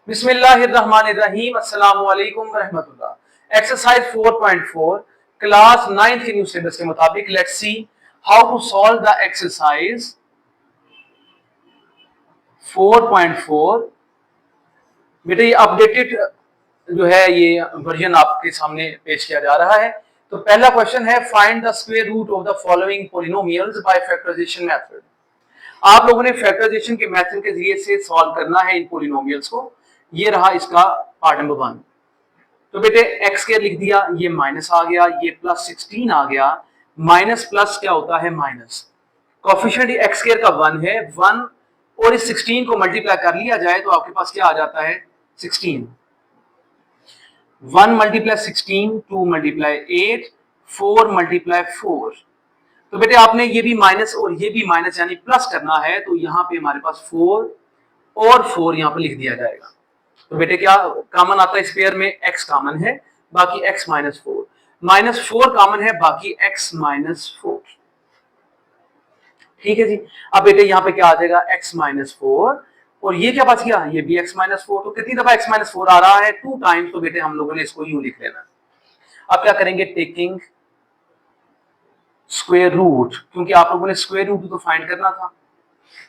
बिस्मिल्लाहिर्रहमानिर्रहीम अस्सलामु अलैकुम रहमतुल्लाह। एक्सरसाइज 4.4 क्लास 9th के न्यू सिलेबस के मुताबिक let's see how to solve the exercise 4.4। बेटा ये अपडेटेड जो है ये वर्जन आपके सामने पेश किया जा रहा है। तो पहला क्वेश्चन है find the square root of the following polynomials by factorisation method. आप लोगों ने फैक्टराइजेशन के मेथड के जरिए से सॉल्व करना है इन पॉलिनोमियल्स को। ये रहा इसका पार्ट नंबर 1। तो बेटे एक्स स्क्वायर लिख दिया, ये माइनस आ गया, ये प्लस 16 आ गया। माइनस प्लस क्या होता है माइनस। कोफिशिएंट एक्स स्क्वायर का 1 है, 1 और इस 16 को मल्टीप्लाई कर लिया जाए तो आपके पास क्या आ जाता है 16। 1 मल्टीप्लाई 16, 2 मल्टीप्लाई 8, 4 मल्टीप्लाई 4। तो बेटे आपने ये भी माइनस और ये भी माइनस यानी प्लस करना है, तो यहाँ पे हमारे पास 4 और 4 यहाँ पे लिख दिया जाएगा। तो बेटे क्या कॉमन आता है इस पेयर में, x कॉमन है, बाकी x माइनस 4, माइनस 4 कॉमन है, बाकी x माइनस 4। ठीक है जी। अब बेटे यहाँ पे क्या आ जाएगा x माइनस 4 और ये क्या बच गया, ये भी x माइनस 4। तो कितनी दफा x माइनस 4 आ रहा है 2 टाइम्स। तो बेटे हम लोगों ने इसको यूं लिख लेना। अब क्या करेंगे, टेकिंग स्क्वायर रूट, क्योंकि आप लोगों ने स्क्वायर रूट तो फाइंड करना था।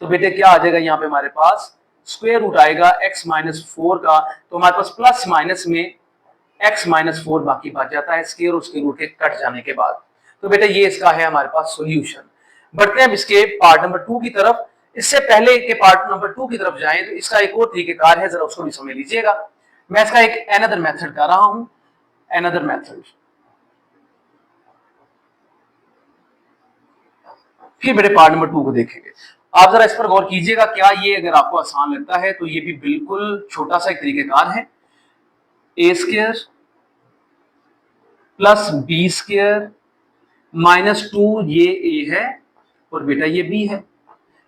तो बेटे क्या आ जाएगा यहाँ पे हमारे पास स्क्वायर रूट आएगा x माइनस 4 का। तो हमारे पास प्लस माइनस में x माइनस 4 बाकी बच जाता है स्क्वायर और स्क्वायर रूट के कट जाने के बाद। तो बेटा ये इसका है हमारे पास सॉल्यूशन। बढ़ते हैं अब इसके पार्ट नंबर 2 की तरफ। इससे पहले के पार्ट नंबर 2 की तरफ जाएं तो इसका एक और तरीकेकार है, जरा उसको भी समझ लीजिएगा। मैं इसका एक अनदर मेथड कर रहा हूं, अनदर मेथड। फिर बेटे पार्ट नंबर 2 को देखेंगे। आप जरा इस पर गौर कीजिएगा, क्या ये अगर आपको आसान लगता है तो ये भी बिल्कुल छोटा सा एक तरीकेकार है। A square plus b square minus 2, ये ए है और बेटा ये बी है,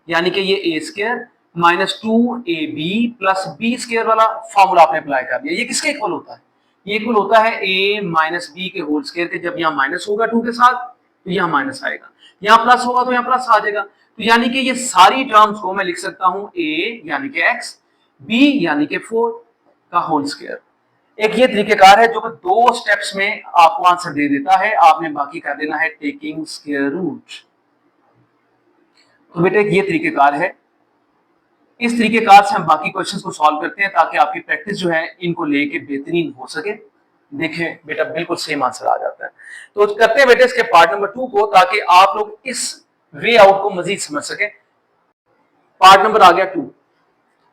यानी कि ये a square minus 2ab plus b square वाला फॉर्मूला आपने अप्लाई कर दिया। ये किसके इक्वल होता है, ये इक्वल होता है a माइनस बी के होल स्क्वायर के। जब यहाँ माइनस होगा 2 के साथ तो यहाँ माइनस आएगा, यहाँ प्लस होगा तो यहाँ प्लस आ जाएगा। तो यानी कि ये सारी टर्म्स को मैं लिख सकता हूं a यानी कि x, b यानी कि 4 का होल स्क्वायर। एक ये तरीकेकार है जो कि 2 स्टेप्स में आपको आंसर दे देता है। आपने बाकी कर देना है टेकिंग स्क्वायर रूट। तो बेटा ये तरीकेकार है, इस तरीकेकार से हम बाकी क्वेश्चंस को सॉल्व करते हैं ताकि आपकी प्रैक्टिस जो है इनको लेके बेहतरीन हो सके। देखें बेटा बिल्कुल सेम आंसर आ जाता है। तो करते हैं बेटे इसके पार्ट नंबर 2 को, ताकि आप लोग इस वे आउट को मजीद समझ सके। पार्ट नंबर आ गया 2।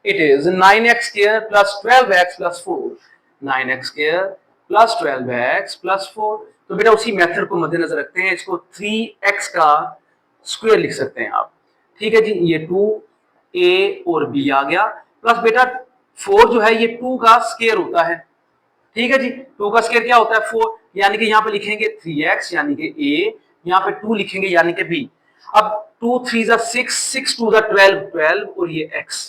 It is 9x square plus 12x plus 4। 9x square plus 12x plus 4। तो बेटा उसी मेथड को मद्देनजर रखते हैं, इसको 3x का स्क्वायर लिख सकते हैं आप। ठीक है जी, ये 2a और b आ गया, प्लस बेटा 4 जो है ये 2 का स्क्वायर होता है। ठीक है जी, 2 का स्क्वायर क्या होता है 4, यानी कि यहाँ पे लिखेंगे 3x यानी कि a, यहाँ पे 2 लिखेंगे यानी कि b। अब 2 3 6, 6 2 12, 12 और ये x।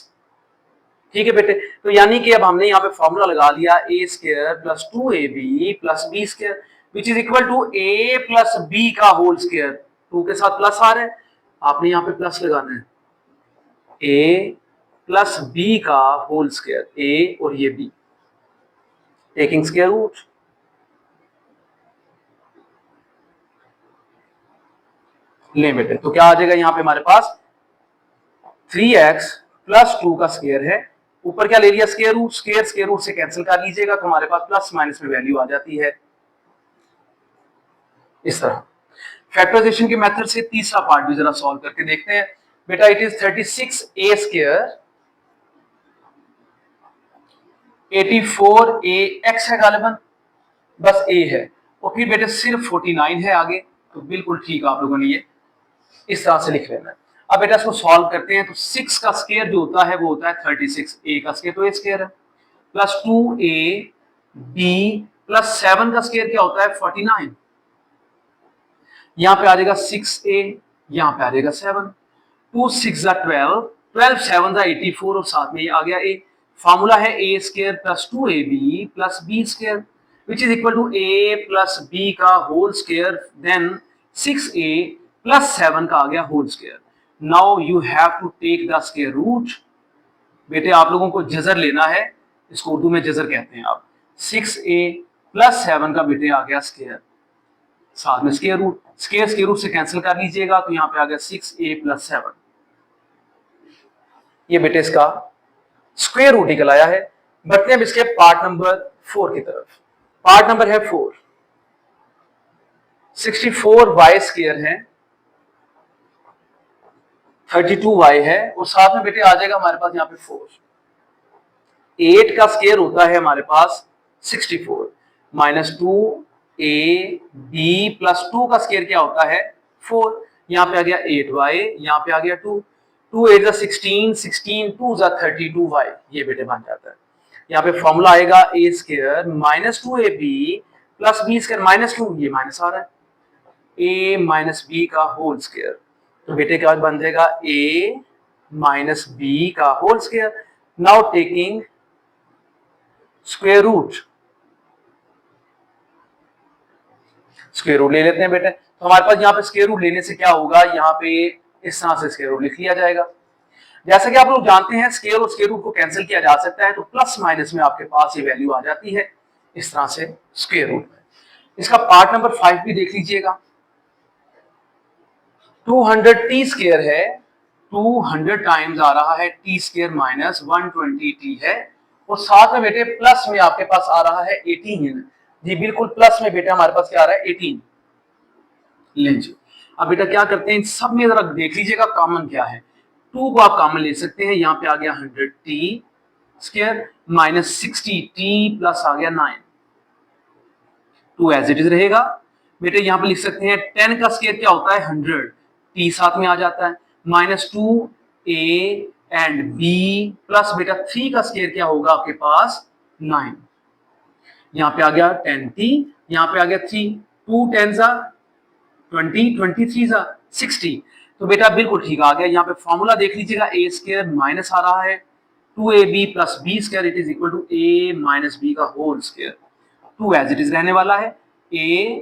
ठीक है बेटे, तो यानी कि अब हमने यहाँ पे फॉर्मूला लगा लिया a square plus 2ab plus b square which is equal to a plus b का होल स्क्वायर। 2 के साथ प्लस आ रहा है, आपने यहाँ पे प्लस लगाना है, a प्लस b का होल स्क्वायर, a और ये b, टेकिंग स्क्वायर रूट। ले बेटे, तो क्या आ जाएगा यहाँ पे हमारे पास 3x प्लस 2 का स्क्वायर है, ऊपर क्या ले लिया स्क्वायर रूट, स्क्वायर रूट से कैंसिल कर लीजिएगा तो हमारे पास प्लस माइनस में वैल्यू आ जाती है इस तरह। फैक्टराइजेशन के मेथड से तीसरा पार्ट भी जरा सॉल्व करके देखते हैं। बेटा it is 36a square 84ax है गालिबन, बस a है, और फिर बेटे सिर्फ 49 है आगे। तो बिल्कुल ठीक आप लोगों ने ये इस तरह से लिख लेना है। अब बेटा इसको सॉल्व करते हैं तो 6 का स्क्वायर जो होता है वो होता है 36, a का स्क्वायर तो a स्क्वायर है, प्लस 2ab प्लस 7 का स्क्वायर क्या होता है 49। यहाँ पे आ जाएगा 6a, यहाँ पे आ जाएगा 7, 2 6 12, 12 7 84 और साथ में ये आ गया a। फॉर्मूला है a square plus 2ab plus b square which is equal to a plus b का whole square, then 6a plus 7 का आ गया whole square. Now you have to take the square root. बेटे आप लोगों को जजर लेना है, इसको उर्दू में जजर कहते हैं आप। 6a प्लस 7 का बेटे आ गया स्क्वायर, साथ में स्क्वायर रूट, स्क्वायर रूट से कैंसिल कर लीजिएगा तो यहाँ पे आ गया 6a प्लस 7। ये बेटे इसका स्क्वायर रूट निकल आया है। बढ़ते हैं अब इसके पार्ट नंबर 4 की तरफ। पार्ट नंबर है 4। 64y स्क्वायर है, 32y है, और साथ में बेटे आ जाएगा हमारे पास यहाँ पे 4। 8 का स्क्वायर होता है हमारे पास 64, माइनस 2ab प्लस 2 का स्क्वायर क्या होता है 4। यहाँ पे आ गया 8y, यहाँ पे आ गया 2, 2 8 16, 16 2 32y, ये बेटे बन जाता है। यहाँ पे फॉर्मूला आएगा a square minus 2ab plus b square minus 2, ये माइनस आ रहा है, a माइनस b का होल स्क्वायर। तो बेटे क्या बन जाएगा a माइनस b का whole square. Now taking square root, square root ले लेते हैं बेटे। तो हमारे पास यहाँ पे स्क्वायर रूट लेने से क्या होगा, यहाँ पे इस तरह से स्क्वायर रूट लिख लिया जाएगा। जैसा कि आप लोग जानते हैं स्क्वायर और स्क्वायर रूट को कैंसिल किया जा सकता है, तो प्लस माइनस में आपके पास ये वैल्यू आ जाती है इस तरह से स्क्वायर रूट में। इसका पार्ट नंबर 5 भी देख लीजिएगा। 200t स्क्वायर है, 200 टाइम्स आ रहा है t स्क्वायर माइनस 120t है, और साथ में बेटे प्लस में आपके पास आ रहा है 18। जी बिल्कुल प्लस में बेटा हमारे पास क्या आ रहा है 18। लीजिए अब बेटा क्या करते हैं, इन सब में जरा देख लीजिएगा कॉमन क्या है। 2 को आप कॉमन ले सकते हैं, यहाँ पे आ गया 100t square minus 60t plus आ गया 9, 2 एज इट इज रहेगा। बेटे यहाँ पे लिख सकते हैं 10 का स्क्वायर क्या होता है 100, t साथ में आ जाता है, minus 2a and b plus बेटा 3 का स्क्वायर क्या होगा आपके पास 9, यहाँ पे आ गया 10t, यहाँ पे आ गया 3, 2 10 20, 23 60। तो बेटा बिल्कुल ठीक आ गया। यहाँ पे फॉर्मूला देख लीजिएगा a स्क्वायर माइनस आ रहा है 2ab plus b square, it is equal to a minus b का whole square. 2 as it is रहने वाला है, a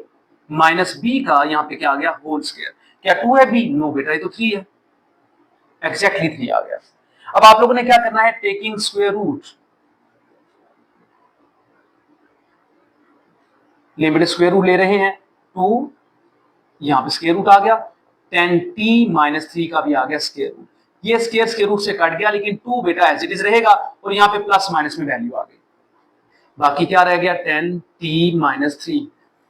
माइनस b का यहाँ पे क्या आ गया होल स्क्वायर। क्या 2 है b? नो बेटा ये तो 3 है, एग्जैक्टली 3 आ गया। अब आप लोगों ने क्या करना है, टेकिंग स्क्वायर रूट, ले बेटे स्क्वायर रूट ले रहे हैं 2, यहाँ पे स्क्वायर रूट आ गया, 10t माइनस 3 का भी आ गया स्क्वायर रूट। ये स्क्वायर रूट से कट गया, लेकिन 2 बेटा एज इट इज रहेगा, और यहाँ पे प्लस माइनस में वैल्यू आ गई, बाकी क्या रह गया 10t माइनस 3।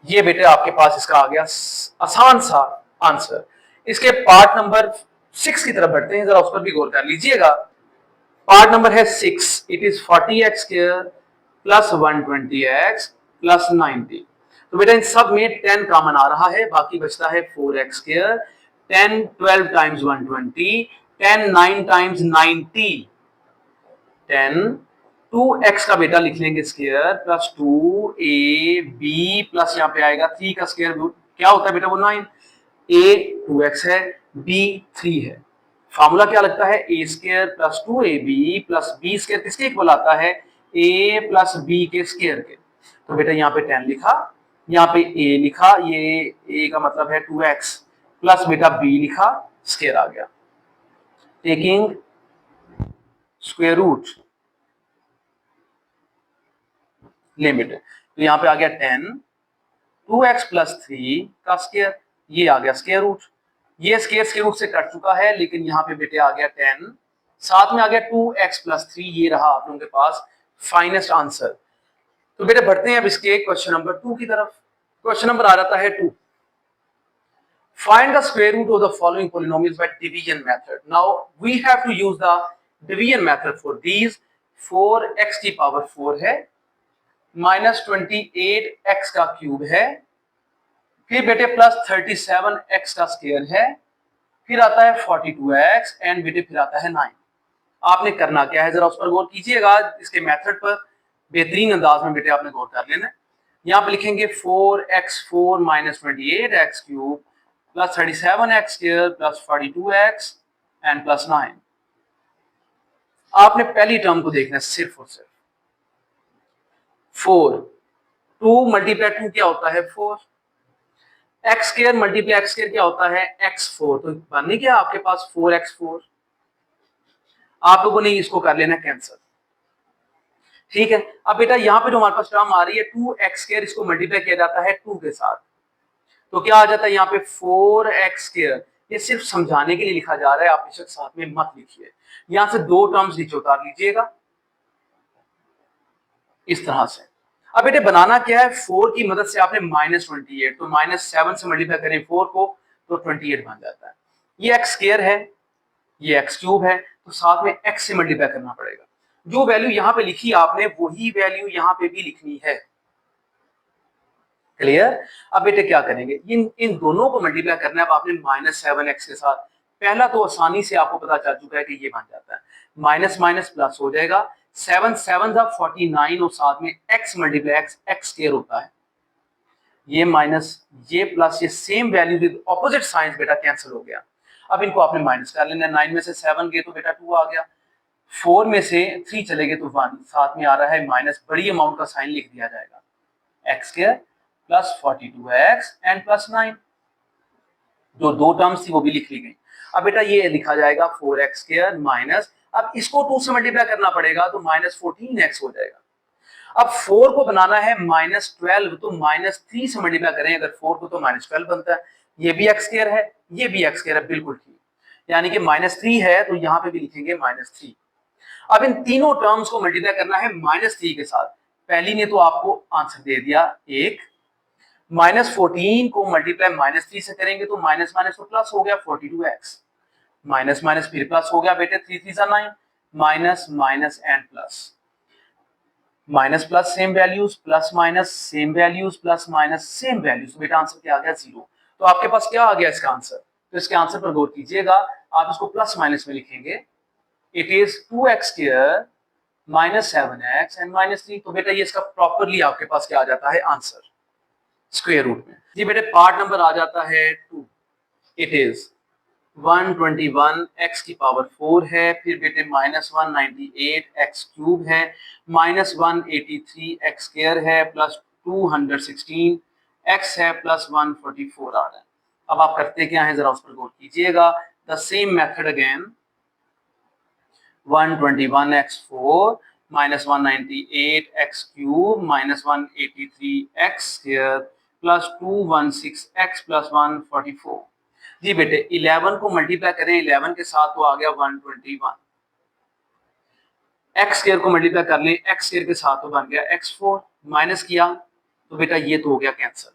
ये बेटे आपके पास इसका आ गया आसान सा आंसर। इसके पार्ट नंबर 6 की तरफ बढ़ते हैं, जरा उस पर भी गौर कर लीजिएगा। पार्ट नंबर है 6, it is 40x square plus 120x plus 90। तो बेटा इन सब में 10 कॉमन आ रहा है, बाकी बचता है 4x square, 10 12 times 120, 10 9 times 90, 10 2x का बेटा लिख लेंगे स्क्वायर प्लस 2ab प्लस यहाँ पे आएगा 3 का स्क्वायर क्या होता है बेटा वो 9, a 2x है, b 3 है। फार्मूला क्या लगता है a square plus 2ab plus b square किसके इक्वल आता है a प्लस b के स्क्वायर के। तो बेटा यहाँ पे 10 लिखा, यहाँ पे a लिखा, ये a का मतलब है 2x प्लस बेटा b लिखा, स्क्वायर आ गया। टेकिंग स्क्वायर रूट लिमिट, तो यहाँ पे आ गया 10 2x प्लस 3 का स्क्वायर, ये आ गया स्क्वायर रूट। ये स्क्वायर रूट से कट चुका है, लेकिन यहाँ पे बेटे आ गया 10, साथ में आ गया 2x प्लस 3, ये रहा आप लोगों के पास फाइनेस्ट आंसर। तो बेटे बढ़ते हैं अब इसके क्वेश्चन नंबर 2 की तरफ। क्वेश्चन नंबर आ जाता है 2, find the square root of the following polynomials by division method. Now we have to use the division method for these। 4x की पावर 4 है, माइनस 28x का क्यूब है, फिर बेटे प्लस 37x का स्क्वायर है, फिर आता है 42x एंड बेटे फिर आता है 9। आपने करना क्या है जरा उस पर गौर कीजिएगा, इसके मेथड पर बेहतरीन अंदाज में बेटे आपने गौर कर लेना है। यहाँ पे लिखेंगे 4x4 minus 28x cube plus 37x square plus 42x and plus 9। आपने पहली टर्म को देखना है सिर्फ और सिर्फ 4, 2 मल्टीप्लाई 2 क्या होता है 4, x square multiply x square क्या होता है x4, तो बन नहीं गया आपके पास 4x4। आप लोगों ने इसको कर लेना कैंसिल, ठीक है। अब बेटा यहाँ पे जो हमारे पास टर्म आ रही है 2x², इसको मल्टीप्लाई किया जाता है 2 के साथ, तो क्या आ जाता है यहाँ पे 4x²। ये सिर्फ समझाने के लिए लिखा जा रहा है, आप बेशक साथ में मत लिखिए। यहाँ से दो टर्म्स नीचे उतार लीजिएगा इस तरह से। अब बेटे बनाना क्या है, 4 की मदद से आपने -28, तो -7 से मल्टीप्लाई करें 4 को तो 28 बन जाता है। ये x² है, ये x³ है, तो साथ में x से मल्टीप्लाई करना पड़ेगा। जो वैल्यू यहाँ पे लिखी आपने वही वैल्यू यहाँ पे भी लिखनी है। क्लियर। अब बेटे क्या करेंगे, इन इन दोनों को मल्टीप्लाई करना है। अब आपने -7x के साथ, पहला तो आसानी से आपको पता चल चुका है कि ये बन जाता है, माइनस माइनस प्लस हो जाएगा, 7 7 49 और साथ में x मल्टीप्लाई x² होता है, ये माइनस ये प्लस, ये same value with opposite science बेटा कैंसिल हो गया। अब इनको आपने माइनस कर लेना, 9 में से 7 गए तो बेटा 2 आ गया, 4 में से 3 चले गए तो 1, साथ में आ रहा है माइनस, बड़ी अमाउंट का साइन लिख दिया जाएगा, x² plus 42x and plus 9, जो दो टर्म्स थी वो भी लिख ली गई। अब बेटा ये लिखा जाएगा 4x² माइनस, अब इसको 2 से मल्टीप्लाई करना पड़ेगा तो -14x हो जाएगा। अब 4 को बनाना है -12, तो -3 से मल्टीप्लाई करें अगर 4 को तो -12 बनता है। ये भी x² है, ये भी x² है, बिल्कुल ठीक, यानी कि -3 है तो यहाँ पे भी लिखेंगे -3। अब इन तीनों टर्म्स को मल्टीप्लाई करना है -3 के साथ। पहली ने तो आपको आंसर दे दिया 1, -14 को मल्टीप्लाई -3 से करेंगे तो माइनस माइनस तो प्लस हो गया 42x, माइनस माइनस फिर प्लस हो गया बेटे, 3 3 9, minus minus and plus, minus plus same values, plus minus same values, plus minus same values, तो बेटा आंसर क्या आ गया 0। तो आपके पास क्या आ गया इसका आंसर, तो इसके आंसर पर गौर कीजिएगा, आप इसको प्लस माइनस में लिखेंगे, it is 2x² -7x and -3, तो बेटा ये इसका प्रॉपरली आपके पास क्या आ जाता है आंसर स्क्वायर रूट में। जी बेटे पार्ट नंबर आ जाता है 2, इट इज 121 x की पावर 4 है, फिर बेटे -198 x³ है, -183 x² है, प्लस 216 x है, प्लस 144 आ रहा है। अब आप करते क्या है जरा उस पर गौर कीजिएगा, the same method again, 121 x4 -198 x³ -183 x² plus 216 x plus 144। जी बेटे 11 को मल्टीप्लाई करें 11 के साथ तो आ गया 121, x² को मल्टीप्लाई कर लें x² के साथ तो बन गया x4, माइनस किया तो बेटा ये तो हो गया कैंसिल।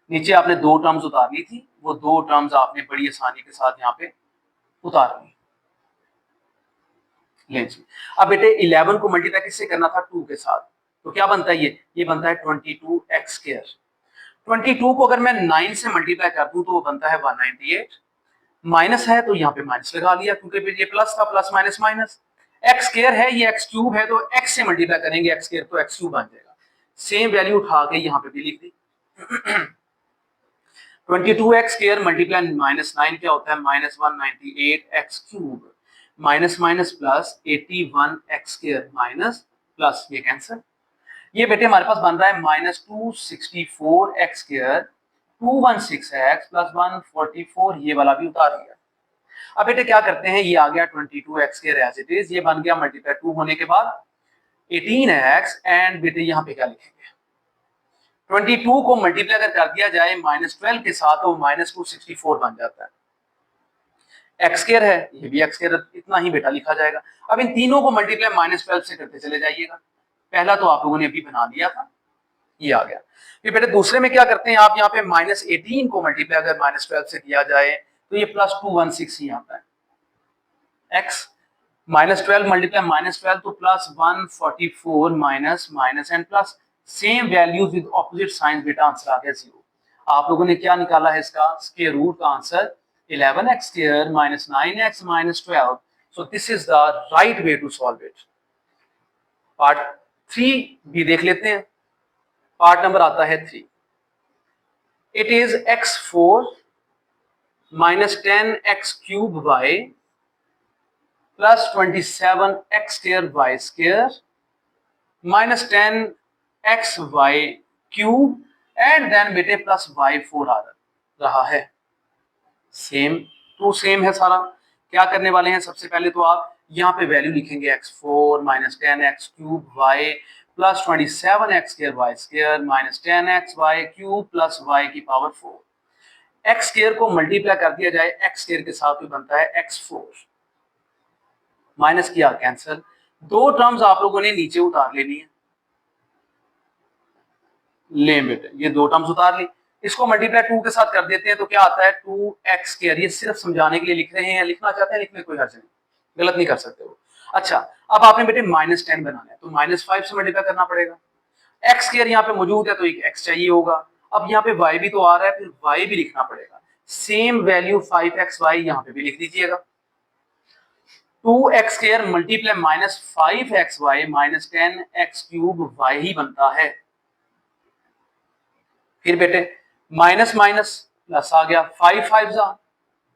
नीचे आपने दो टर्म्स उतारनी थी, वो दो टर्म्स आपने बड़ी आसानी के साथ यहाँ पे उतार ली। ले जी, अब बेटे 11 को मल्टीप्लाई किससे करना था 2 के साथ, तो क्या बनता है ये बनता है 22x²। 22 को अगर मैं 9 से मल्टीप्लाई कर दूं तो वो बनता है 198, माइनस है तो यहाँ पे माइनस लगा लिया क्योंकि ये प्लस था, प्लस माइनस माइनस, x² है ये x³ है तो x से मल्टीप्लाई करेंगे x² तो x³ बन जाएगा, सेम वैल्यू उठा के यहाँ पे भी लिख दी। 22x² मल्टीप्लाई -9 क्या होता है -198x³ minus minus plus 81x² minus plus ये कैंसिल, ये बेटे हमारे पास बन रहा है -264x², 216x प्लस 144, ये वाला भी उतार दिया। अब बेटे क्या करते हैं, ये आ गया 22x² एज इट इज, ये बन गया मल्टीप्लाई 2 होने के बाद 18x एंड बेटे यहाँ पे क्या लिखेंगे, 22 को मल्टीप्लाई अगर कर दिया जाए -12 के साथ तो -264 बन जाता है, x² है ये भी x², इतना ही बेटा लिखा जाएगा। अब इन तीनों को मल्टीप्लाई -12 से करते चले जाइएगा, पहला तो आप लोगों ने अभी बना दिया था, ये आ गया। फिर बेटे दूसरे में क्या करते हैं आप, यहाँ पे -18 को मल्टीप्लाई अगर -12 से किया जाए तो ये प्लस 216 ही आता है, x -12 मल्टीप्लाई -12 तो plus 144 minus minus and plus, same values with opposite sign, बेटा आंसर आ गया 0। आप लोगों ने क्या निकाला है इसका स्क्वायर रूट का answer 11x² -9x -12, so this is the right way to solve it। Part 3 भी देख लेते हैं, पार्ट नंबर आता है 3, it is x4 -10x³ y plus 27x² y² -10xy³ and then बेटे प्लस y4 आ रहा है, सेम टू सेम है सारा, क्या करने वाले हैं, सबसे पहले तो आप यहाँ पे वैल्यू लिखेंगे x4 minus 10x cube y plus 27x square y square minus 10x y cube plus y की पावर 4। x स्क्वायर को मल्टीप्लाई कर दिया जाए x स्क्वायर के साथ, तो बनता है x4, माइनस किया कैंसिल, दो टर्म्स आप लोगों ने नीचे उतार लेनी है। ले बेटे ये दो टर्म्स उतार ली, इसको मल्टीप्लाई 2 के साथ कर देते हैं तो क्या आता है 2x स्क्वायर। ये सिर्फ समझाने के लिए लिख रहे हैं, लिखना चाहते हैं लिखने कोई हर्ज नहीं, गलत नहीं कर सकते हो। अच्छा अब आपने बेटे -10 बनाना है तो -5 से मल्टीप्लाई करना पड़ेगा। x स्क्वायर यहाँ पे मौजूद है तो एक x चाहिए होगा। अब यहाँ पे y भी तो आ रहा है, फिर y भी लिखना पड़ेगा। सेम वैल्यू 5xy यहाँ पे भी लिख दीजिएगा। 2x square multiply -5xy minus 10x cube y ही बनता है। फिर बेटे माइनस माइनस प्लस आ गया, 5 5 जा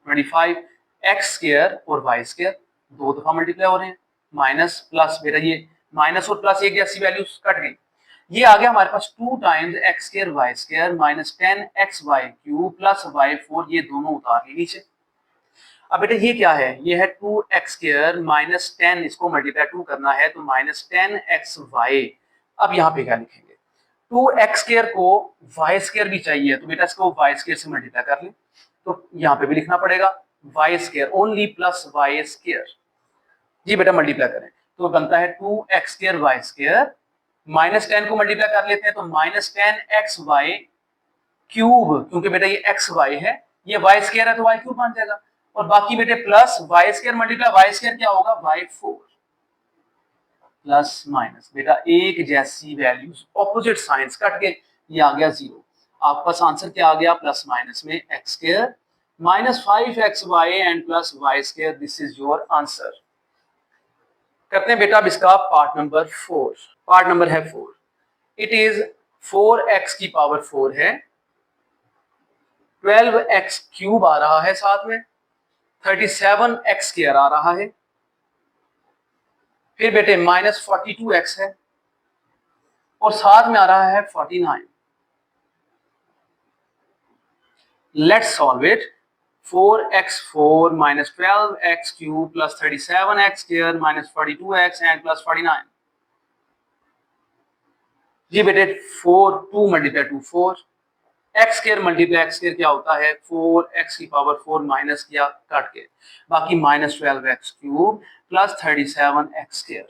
25, एक्स स्क्वायर और वाई स्क्वायर दो दफा मल्टीप्लाई हो रहे हैं, माइनस प्लस बेटा ये माइनस और प्लस एक जैसी वैल्यूज कट गई। ये आ गया हमारे पास 2 times x square y square minus 10x y cube plus y 4, ये दोनों उतार ली नीचे। अब बेटा ये क्या है, ये है 2x स्क्वायर माइनस 10, इसको मल्टीप्लाई 2 करना है तो माइनस 10x वाई। अब यहाँ पे क्या लिखेंगे, 2x स्क्वायर को y स्क्वायर भी चाहिए तो बेटा इसको y स्क्वायर से मल्टीप्लाई कर लें, तो यहाँ पे भी लिखना पड़ेगा y square only plus y square. जी बेटा मल्टीप्लाई करें तो बनता है 2x square y square, minus 10 को मल्टीप्लाई कर लेते हैं तो माइनस 10xy क्यूब, क्योंकि बेटा ये xy है, ये y स्क्वायर है तो y क्यूब बन जाएगा, और बाकी बेटे plus y square multiply y square क्या होगा y4 प्लस माइनस, बेटा एक जैसी वैल्यूज ऑपोजिट साइंस कट के ये आ गया 0। आपके पास आंसर क्या आ गया, प्लस माइनस में x square minus 5xy and plus y square, this is your answer. करते हैं बेटा अब इसका पार्ट नंबर 4। पार्ट नंबर है 4, इट इज 4x की पावर 4 है, 12x क्यूब आ रहा है, साथ में 37x स्क्वायर आ रहा है, फिर बेटे माइनस 42x है और साथ में आ रहा है 49। Let's solve it, 4x4 minus 12x cube plus 37x square minus 42x and plus 49। जी बेटे 4 2 multiply 2 4, x square multiply x square क्या होता है 4x की पावर 4 माइनस किया काट के, बाकी minus 12x cube plus 37x square,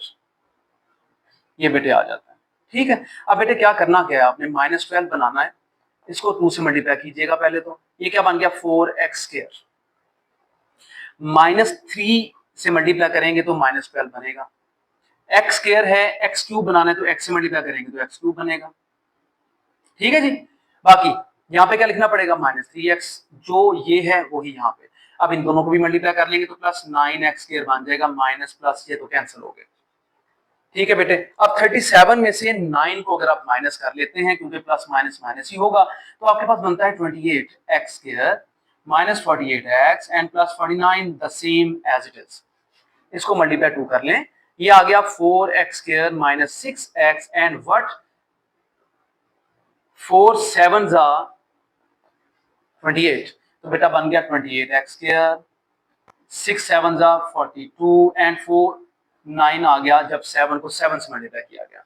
ये बेटे आ जाता है। ठीक है, अब बेटे क्या करना क्या है, आपने -12 बनाना है, इसको 2 से मल्टीप्लाई कीजिएगा पहले, तो ये क्या बन गया 4x स्क्वायर, -3 से मल्टीप्लाई करेंगे तो -12 बनेगा, एक्स स्क्वायर है एक्स क्यूब बनाना है तो एक्स से मल्टीप्लाई करेंगे तो एक्स क्यूब बनेगा। ठीक है जी, बाकी यहाँ पे क्या लिखना पड़ेगा -3x, जो ये है वही यहाँ पे, अब इन दोनों को भी मल्टीप्लाई कर लेंगे तो प्लस 9x स्क्वायर बन जाएगा, माइनस प्लस ये तो कैंसिल हो गए। ठीक है बेटे, अब 37 में से 9 को अगर आप माइनस कर लेते हैं, क्योंकि प्लस माइनस माइनस ही होगा, तो आपके पास बनता है 28x square minus 48x and plus 49 the same as it is. इसको मल्टीप्लाई 2 कर लें, ये आ गया 4x square minus 6x and what 4 7 जा 28, तो बेटा बन गया 28x स्क्वायर, 6 7 जा 42 एंड 4 9 आ गया जब 7 को 7 से मल्टीप्लाई किया गया,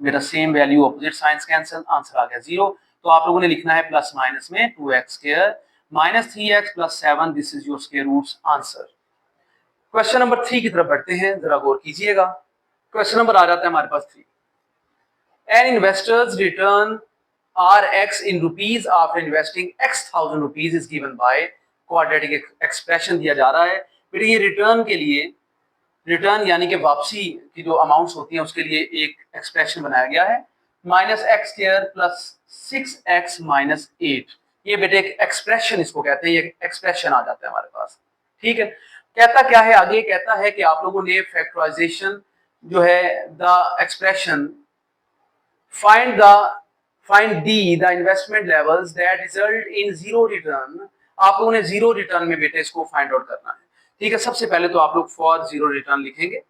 बेटा same value opposite signs cancel, answer आ गया 0। तो आप लोगों ने लिखना है प्लस माइनस में 2x square minus 3x plus 7, this is your square roots answer. Question number 3 की तरफ बढ़ते हैं, जरा गौर कीजिएगा। क्वेश्चन नंबर आ जाता है हमारे पास 3, an investors return Rx in rupees after investing x thousand rupees is given by quadratic expression दिया जा रहा है। बेटे ये रिटर्न के लिए, रिटर्न यानी कि वापसी की जो अमाउंट्स होती हैं उसके लिए एक एक्सप्रेशन बनाया गया है, -x square plus 6x minus 8, ये बेटे एक एक्सप्रेशन इसको कहते हैं, ये एक्सप्रेशन आ जाता है हमारे पास। ठीक है, कहता क्या है आगे, कहता है कि आप लोगों ने फैक्टराइजेशन जो है the expression find D the investment levels that result in zero return, आप लोगों ने जीरो रिटर्न में बेटे इसको फाइंड आउट करना है। ठीक है, सबसे पहले तो आप लोग फॉर जीरो रिटर्न लिखेंगे,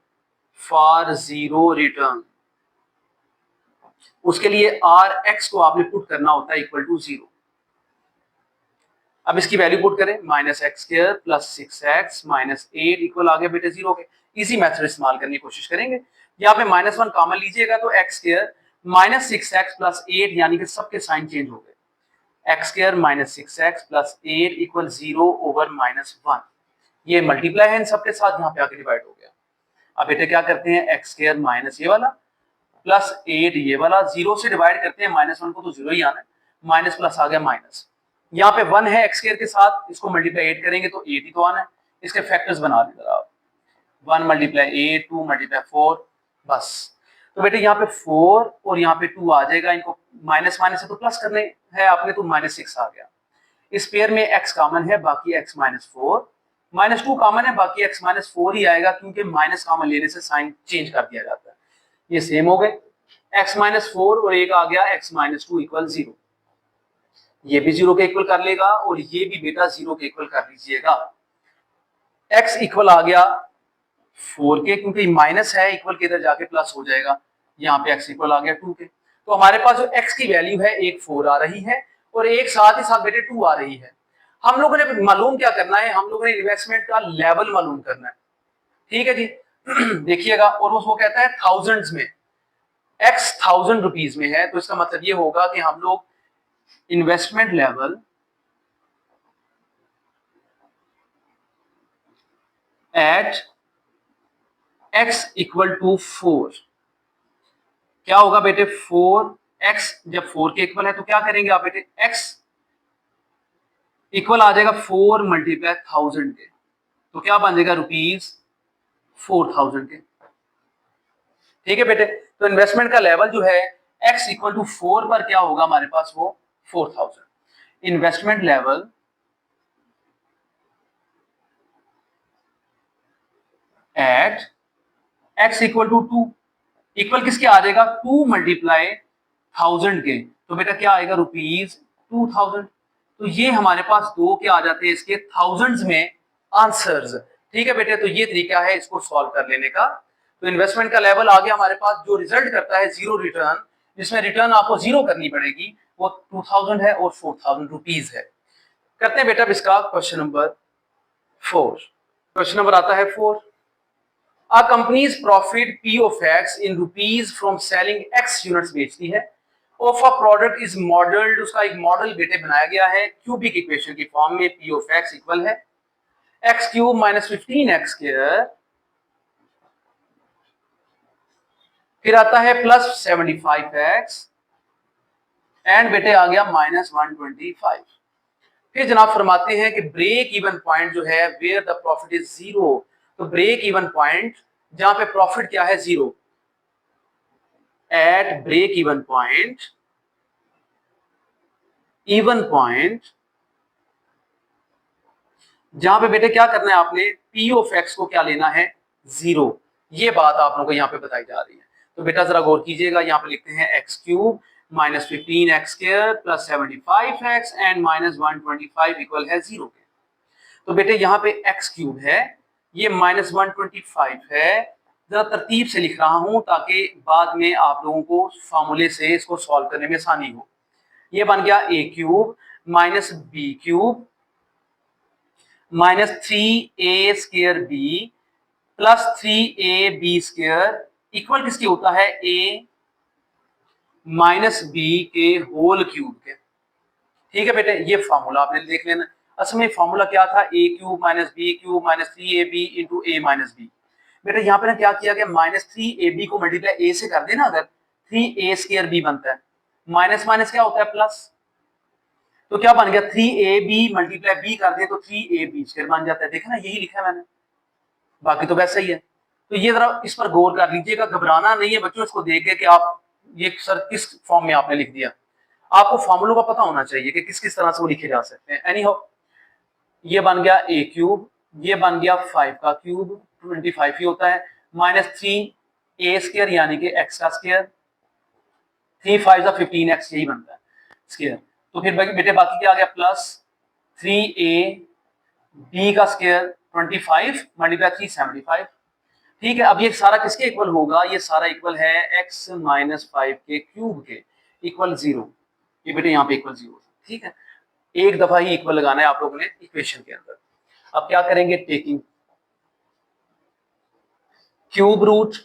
फॉर जीरो रिटर्न, उसके लिए Rx को आपने पुट करना होता है इक्वल टू 0। अब इसकी वैल्यू पुट करें, minus x square plus 6x minus 8 equal आ गया बेटे 0 के। इसी मेथड इस्तेमाल करने की कोशिश करेंगे। यहाँ पे -1 कॉमन लीजिएगा तो x square minus 6x plus 8 यानी कि सबके साइन चेंज हो गए। X square minus 6x plus 8 equal 0 over -1। ये मल्टीप्लाई है इन सबके साथ, यहाँ पे आके डिवाइड हो गया। अब बेटे क्या करते हैं, एक्स स्क्वायर माइनस ये वाला प्लस 8 ये वाला, 0 से डिवाइड करते हैं, -1 को तो 0 ही आना है, माइनस प्लस आ गया माइनस। यहाँ पे 1 है एक्स स्क्वायर के साथ, इसको मल्टीप्लाई 8 करेंगे तो 8 ही तो आना है। इसके फैक्टर्स बना दें जरा आप, 1 मल्टीप्लाई 8, 2 मल्टीप्लाई 4, बस। तो बेटे यहाँ पे 4 और यहाँ पे 2 आ जाएगा, इनको माइनस माइनस से तो प्लस करने हैं आपने, तो -6 आ गया। इस पेयर में x कॉमन है, बाकी x माइनस 4, -2 कॉमन है, बाकी x माइनस 4 ही आएगा, क्योंकि माइनस कॉमन लेने से साइन चेंज कर दिया जाता है। ये सेम हो गए, x माइनस 4 और एक आ गया x माइनस 2 इक्वल 0। ये भी 0 के इक्वल कर लेगा और ये भी बेटा 0 के इक्वल कर लीजिएगा। x इक्वल आ गया 4 के, क्योंकि माइनस है, इक्वल के इधर जाके प्लस हो जाएगा। यहाँ पे x इक्वल आ गया 2 के। तो हमारे पास जो x की वैल्यू है, एक 4 आ रही है और एक साथ ही साथ बेटे 2 आ रही है। हम लोगों ने मालूम क्या करना है, हम लोगों ने इन्वेस्टमेंट का लेवल मालूम करना है, ठीक है जी। देखिएगा, और वो कहता है थाउजेंड्स में, x 1000 रुपीज में है, तो इसका मतलब ये होगा कि हम लोग investment level at x equal to 4, क्या होगा बेटे, 4x जब 4 के इक्वल है तो क्या करेंगे आप बेटे, x इक्वल आ जाएगा 4 मल्टीप्लाई 1000 के, तो क्या बन जाएगा ₹4000 के। ठीक है बेटे, तो इन्वेस्टमेंट का लेवल जो है x इक्वल टू 4 पर क्या होगा हमारे पास, वो 4000। Investment level at x equal to 2, equal किसके आ जाएगा, 2 मल्टीप्लाई 1000 के, तो बेटा क्या आएगा, ₹2000। तो ये हमारे पास दो क्या आ जाते हैं इसके थाउजेंड्स में आंसर्स। ठीक है बेटे, तो ये तरीका है इसको सॉल्व कर लेने का। तो इन्वेस्टमेंट का लेवल आ गया हमारे पास, जो रिजल्ट करता है जीरो रिटर्न, जिसमें रिटर्न आपको जीरो करनी पड़ेगी, वो 2000 है और 4000 रुपीज है। करते हैं बेटा इसका क्वेश्चन नंबर 4। क्वेश्चन नंबर आता है 4। A company's profit P of X in rupees from selling X units बेचती है, of a product is modeled, उसका एक मॉडल बेटे बनाया गया है क्यूबिक इक्वेशन की फॉर्म में, P of X इक्वल है x cube minus 15x square, फिर आता है प्लस 75x एंड बेटे आ गया माइनस 125। फिर जनाब फरमाते हैं कि ब्रेक इवन पॉइंट जो है वेयर द प्रॉफिट इज 0, तो ब्रेक इवन पॉइंट जहां पे प्रॉफिट क्या है 0, एट ब्रेक इवन पॉइंट जहां पे बेटे क्या करना है आपने, P ऑफ X को क्या लेना है, 0। ये बात आप लोगों को यहाँ पे बताई जा रही है। तो बेटा जरा गौर कीजिएगा, यहाँ पे लिखते हैं x cube minus 15x square plus 75x and minus 125 equal है 0 के। तो बेटे यहाँ पे x क्यूब है, ये माइनस 125 है। जरा तरतीब से लिख रहा हूं ताकि बाद में आप लोगों को फॉर्मूले से इसको सॉल्व करने में आसानी हो। ये बन गया a cube minus b cube minus 3a square b plus 3ab square equal किसके होता है, a माइनस b के होल क्यूब के। ठीक है बेटे, ये फॉर्मूला आपने देख लेना। असल में फॉर्मूला क्या था, a cube minus b cube minus 3ab into a minus b। बेटे यहाँ पे ना क्या किया गया, माइनस 3ab को मल्टीप्लाई a से कर देना, अगर 3a स्क्वायर b बनता है, माइनस माइनस क्या होता है प्लस, तो क्या बन गया 3ab मल्टीप्लाई b कर दे तो 3ab स्क्वायर बन जाता है। देखा ना, यही लिखा है मैंने, बाकी तो वैसा ही है। तो ये जरा इस पर गौर कर लीजिएगा, घबराना नहीं है बच्चों इसको देख के कि आप ये सर किस फॉर्म में आपने लिख दिया। आपको फॉर्मूलों का पता होना चाहिए कि किस किस तरह से वो लिखे जा सकते हैं। एनी हाउ, ये बन गया a क्यूब, ये बन गया 5 का क्यूब, 25 ही होता है, माइनस 3a स्क्वायर यानी कि x का स्क्वायर, 3 5 का 15x यही बनता है स्क्वायर। तो फिर बेटे बाकी क्या आ गया, प्लस 3ab का स्क्वायर 25 मल्टीप्लाई 375। ठीक है, अब ये सारा किसके इक्वल होगा, ये सारा इक्वल है x माइनस 5 के क्यूब के, इक्वल 0। ये बेटे यहाँ पे इक्वल 0। ठीक है, एक दफा ही इक्वल लगाना है आप लोगों ने इक्वेशन के अंदर। अब क्या करेंगे, टेकिंग क्यूब रूट,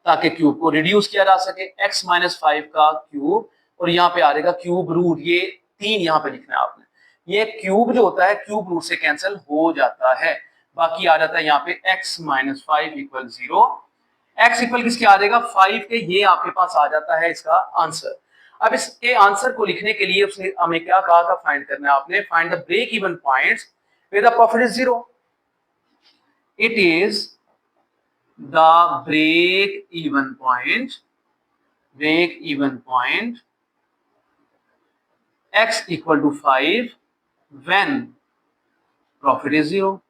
ताकि क्यूब को रिड्यूस किया जा सके, x माइनस 5 का क्यूब, और यहाँ पे आ जाएगा क्यूब रूट, ये 3 यहाँ पे लिखना है आपने। ये क्यूब जो होता है क्यूब रूट से कैंसिल हो जाता है, बाकी आ जाता है यहाँ पे x minus 5 equal 0। x equal किसके आ जाएगा, 5 के, ये आपके पास आ जाता है इसका आंसर। अब इसके आंसर को लिखने के लिए उसने हमें क्या कहा था, फाइंड करना है आपने, find the break even points where the profit is 0। It is the break even point x equal to 5 when profit is 0।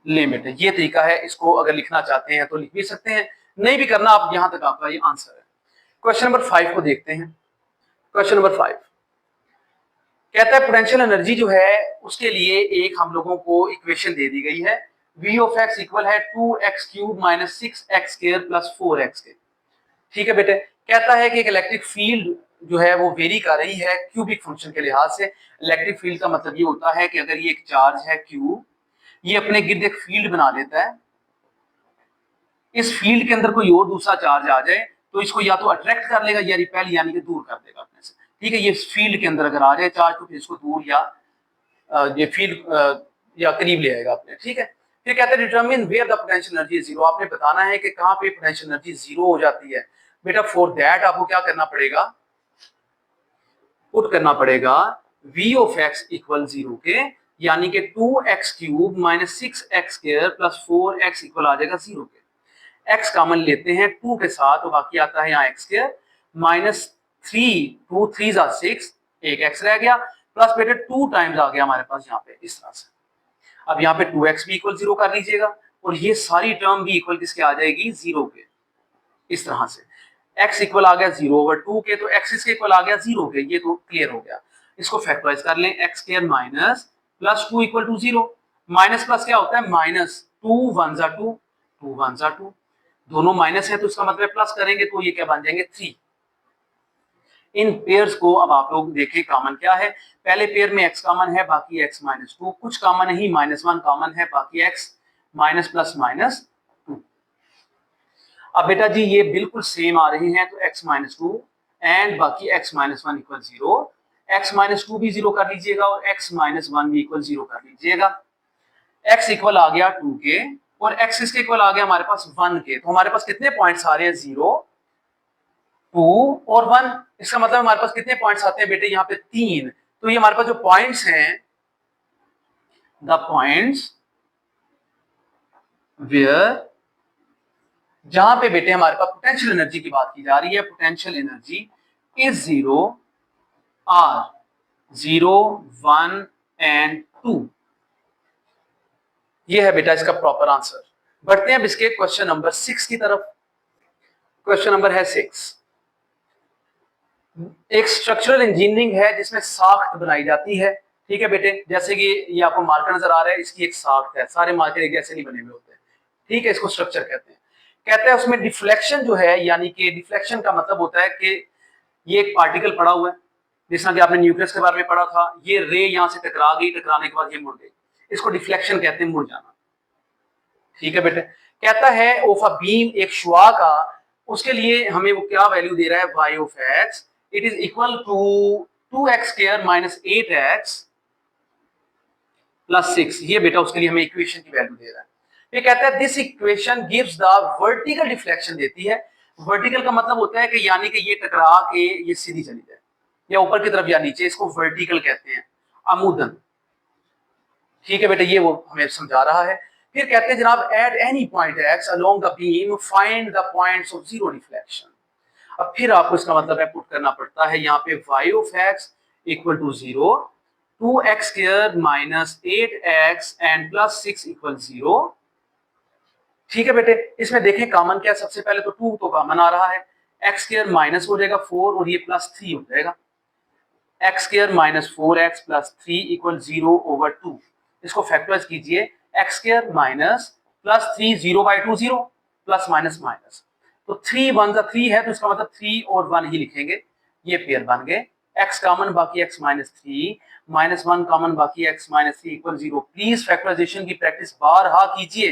Limit है, ये तरीका है, इसको अगर लिखना चाहते हैं तो लिख भी सकते हैं, नहीं भी करना आप, यहां तक आपका ये आंसर है। क्वेश्चन नंबर 5 को देखते हैं। क्वेश्चन नंबर 5 कहता है पोटेंशियल एनर्जी जो है उसके लिए एक हम लोगों को इक्वेशन दे दी गई है, V ऑफ x इक्वल है 2x cube minus 6x square plus 4x के। ठीक है बेटे, कहता है कि एक इलेक्ट्रिक फील्ड जो है वो वेरी कर रही है क्यूबिक फंक्शन के लिहाज से। इलेक्ट्रिक फील्ड का मतलब ये होता है कि अगर ये एक चार्ज है क्यू, ये अपने गिर्द एक फील्ड बना लेता है, इस फील्ड के अंदर कोई और दूसरा चार्ज आ जाए तो इसको या तो अट्रैक्ट कर लेगा या रिपेल यानी कि दूर कर देगा अपने से। ठीक है, ये फील्ड के अंदर अगर आ जाए चार्ज तो फिर इसको दूर या ये फील्ड या करीब ले आएगा अपने। ठीक है, फिर कहते हैं determine where the potential energy is 0। आपने बताना है कि कहां पे पोटेंशियल एनर्जी 0 हो जाती है। बेटा फॉर दैट आपको क्या करना पड़ेगा, पुट करना पड़ेगा v ऑफ x इक्वल 0 के, यानी कि 2x cube minus 6x square plus 4x equal आ जाएगा 0 के। x कॉमन लेते हैं 2 के साथ तो बाकी आता है यहाँ x स्क्वायर माइनस 3, 2 3 जा 6, एक x रह गया, प्लस बेटे 2 टाइम्स आ गया हमारे पास यहाँ पे इस तरह से। अब यहाँ पे 2x भी इक्वल 0 कर लीजिएगा और ये सारी टर्म भी इक्वल किसके आ जाएगी, 0 के, इस तरह से। x इक्वल आ गया 0/2 के, तो x इसके इक्वल आ गया 0 के, ये तो क्लियर हो गया। इसको फैक्टराइज कर लें, x square minus plus 2 equal to 0। Minus plus क्या होता है, माइनस 2 1 जा 2, 2 1 जा 2, दोनों माइनस है तो इसका मतलब प्लस करेंगे तो ये क्या बन जाएंगे 3। इन पेयर्स को अब आप लोग देखें कॉमन क्या है, पहले पेयर में x कॉमन है बाकी x माइनस 2, कुछ कॉमन नहीं, -1 कॉमन है बाकी x माइनस प्लस माइनस 2। अब बेटा जी ये बिल्कुल सेम आ रही हैं तो x माइनस 2 एंड बाकी x minus 1 equal 0, x minus 2 भी 0 कर लीजिएगा और x माइनस 1 भी इक्वल 0 कर लीजिएगा। x इक्वल आ गया 2 के और x इसके इक्वल आ गया हमारे पास 1 के, तो हमारे पास कितने पॉइंट्स आ रहे हैं, 0 2 और 1। इसका मतलब हमारे पास कितने पॉइंट्स आते हैं बेटे, यहाँ पे 3। तो ये हमारे पास जो पॉइंट्स हैं, द पॉइंट्स वेयर, जहां पे बेटे हमारे पास पोटेंशियल एनर्जी की बात की जा रही है, potential energy is 0 or 0 1 and 2। ये है बेटा इसका प्रॉपर आंसर। बढ़ते हैं अब इसके क्वेश्चन नंबर 6 की तरफ। क्वेश्चन नंबर है 6। एक स्ट्रक्चरल इंजीनियरिंग है जिसमें साख्त बनाई जाती है। ठीक है बेटे, जैसे कि ये आपको मार्कर नजर आ रहा है, इसकी एक साख्त है, सारे मार्कर एक जैसे नहीं बने हुए होते। ठीक है, इसको स्ट्रक्चर कहते हैं। कहते हैं उसमें डिफ्लेक्शन जो है, यानी कि डिफ्लेक्शन का मतलब होता है कि ये एक पार्टिकल पड़ा हुआ है, जैसा कि आपने न्यूक्लियस के बारे में पढ़ा था, ये रे यहां से टकरा गई, टकराने के बाद ये मुड़ गई, इसको डिफ्लेक्शन कहते हैं, मुड़ जाना। ठीक है बेटे, कहता है ऑफ अ बीम, एक शुआ का, उसके लिए हमें वो क्या वैल्यू दे रहा है, y of x it is equal to 2x square minus 8x plus 6। ये बेटा उसके लिए हमें इक्वेशन की वैल्यू दे रहा है। ये कहता है this equation gives the vertical deflection देती है। वर्टिकल का मतलब होता है कि यानी कि ये टकरा के ये सीधी चली जाए या ऊपर की तरफ या नीचे, इसको वर्टिकल कहते हैं, अमूदन। ठीक है बेटा, ये वो हमें समझा रहा है। फिर कहते हैं जनाब at any point x along the beam find the points of zero deflection. अब फिर आपको इसका मतलब है पुट करना पड़ता है यहाँ पे y of x equal to 0, 2x square minus 8x and plus 6 equal 0। ठीक है बेटे, इसमें देखें कॉमन क्या है, सबसे पहले तो 2 तो कॉमन आ रहा है, x स्क्वायर माइनस हो जाएगा 4 और ये प्लस 3 हो जाएगा, x square minus 4x plus 3 equal 0/2। इसको फैक्टराइज कीजिए, x square minus plus 3 0/2 0 plus minus minus, तो 3 1 जा 3 है तो इसका मतलब 3 और 1 ही लिखेंगे, ये पेयर बन गए x कॉमन बाकी x माइनस 3 -1 कॉमन बाकी x minus 3 equal 0। Please factorisation की प्रैक्टिस बारहा कीजिए,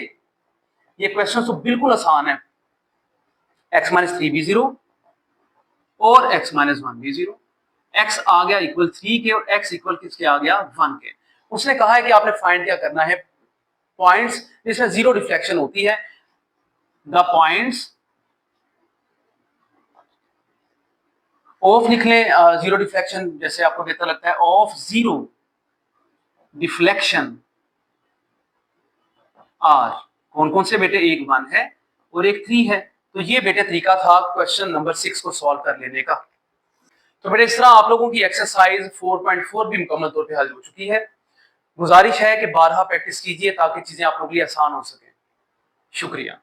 ये क्वेश्चन तो बिल्कुल आसान है। x माइनस 3 भी 0 और x माइनस 1 भी 0, x आ गया इक्वल 3 के और x इक्वल किसके आ गया 1 के। उसने कहा है कि आपने फाइंड क्या करना है, पॉइंट्स जिसमें जीरो डिफ्लेक्शन होती है, द पॉइंट्स ऑफ लिख लें, जीरो डिफ्लेक्शन जैसे आपको बेहतर लगता है, ऑफ जीरो डिफ्लेक्शन आर। कौन कौन से बेटे, एक 1 है और एक 3 है। तो ये बेटे तरीका था क्वेश्चन नंबर 6 को सॉल्व कर लेने का। तो बेटे इस तरह आप लोगों की एक्सरसाइज 4.4 भी मुकम्मल तौर पे हल हो चुकी है। गुजारिश है कि बारहा प्रैक्टिस कीजिए ताकि चीजें आप लोगों के लिए आसान हो सके। शुक्रिया।